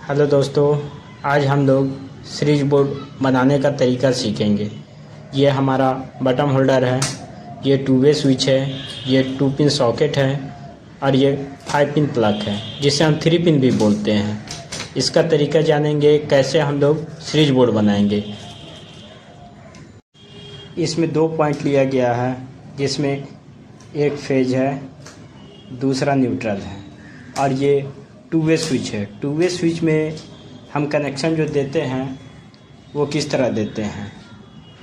Hello दोस्तों, आज हम लोग सीरीज बोर्ड बनाने का तरीका सीखेंगे। ये हमारा बटन होल्डर है, ये 2 वे स्विच है, ये 2 पिन सॉकेट है और ये 5 पिन प्लग है जिसे हम 3 पिन भी बोलते हैं। इसका तरीका जानेंगे कैसे हम लोग सीरीज बोर्ड बनाएंगे। इसमें 2 पॉइंट लिया गया है जिसमें एक फेज है, दूसरा न्यूट्रल है और ये 2 वे स्विच है। 2 वे स्विच में हम कनेक्शन जो देते हैं वो किस तरह देते हैं।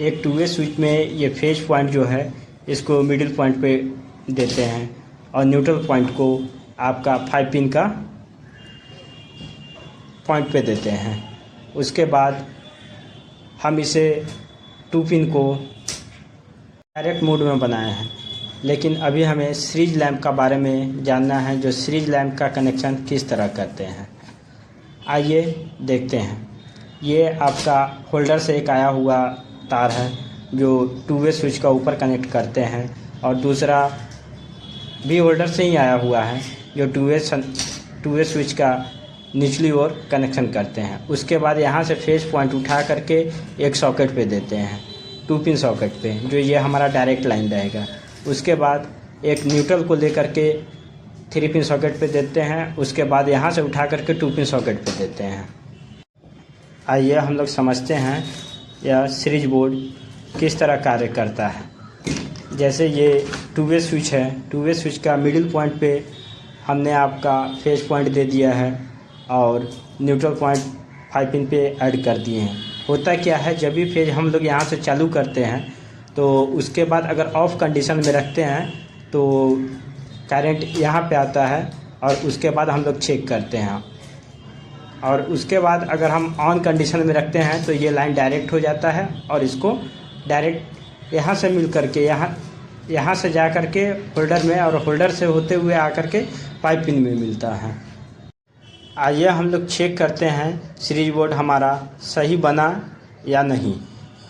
एक 2 वे स्विच में ये फेज पॉइंट जो है इसको मिडिल पॉइंट पे देते हैं और न्यूट्रल पॉइंट को आपका 5 पिन का पॉइंट पे देते हैं। उसके बाद हम इसे 2 पिन को डायरेक्ट मोड में बनाए हैं, लेकिन अभी हमें सीरीज लैंप का बारे में जानना है, जो सीरीज लैंप का कनेक्शन किस तरह करते हैं। आइए देखते हैं। ये आपका होल्डर से एक आया हुआ तार है जो 2 वे स्विच का ऊपर कनेक्ट करते हैं और दूसरा भी होल्डर से ही आया हुआ है जो 2 वे स्विच का निचली ओर कनेक्शन करते हैं। उसके बाद यहाँ से फेस पॉइंट उठा करके एक सॉकेट पे देते हैं, 2 पिन सॉकेट पे, जो ये हमारा डायरेक्ट लाइन रहेगा। उसके बाद एक न्यूट्रल को लेकर के 3 पिन सॉकेट पे देते हैं। उसके बाद यहाँ से उठा करके 2 पिन सॉकेट पे देते हैं। आइए हम लोग समझते हैं यह सीरीज बोर्ड किस तरह कार्य करता है। जैसे ये 2 वे स्विच है, 2 वे स्विच का मिडिल पॉइंट पे हमने आपका फेस पॉइंट दे दिया है और न्यूट्रल पॉइंट 5 पिन पे ऐड कर दिए हैं। होता क्या है, जब भी फेज हम लोग यहाँ से चालू करते हैं तो उसके बाद अगर ऑफ कंडीशन में रखते हैं तो करंट यहाँ पे आता है और उसके बाद हम लोग चेक करते हैं, और उसके बाद अगर हम ऑन कंडीशन में रखते हैं तो ये लाइन डायरेक्ट हो जाता है और इसको डायरेक्ट यहाँ से मिल करके यहाँ से जा करके होल्डर में और होल्डर से होते हुए आकर के 5 पिन में मिलता है। आइए हम लोग चेक करते हैं सीरीज बोर्ड हमारा सही बना या नहीं।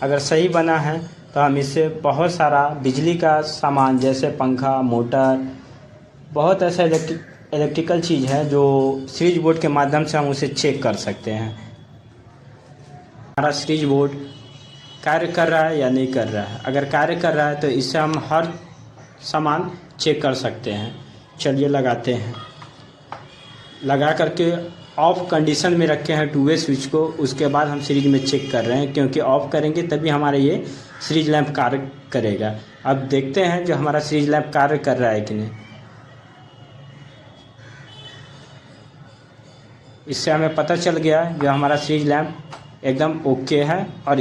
अगर सही बना है तो हम इससे बहुत सारा बिजली का सामान जैसे पंखा, मोटर, बहुत ऐसा इलेक्ट्रिकल चीज़ है जो सीरीज बोर्ड के माध्यम से हम उसे चेक कर सकते हैं। हमारा सीरीज बोर्ड कार्य कर रहा है या नहीं कर रहा है। अगर कार्य कर रहा है तो इससे हम हर सामान चेक कर सकते हैं। चलिए लगाते हैं। लगा करके ऑफ कंडीशन में रखे हैं 2 वे स्विच को। उसके बाद हम सीरीज में चेक कर रहे हैं, क्योंकि ऑफ करेंगे तभी हमारा ये सीरीज लैंप कार्य करेगा। अब देखते हैं जो हमारा सीरीज लैंप कार्य कर रहा है कि नहीं। इससे हमें पता चल गया जो हमारा सीरीज लैंप एकदम ओके है और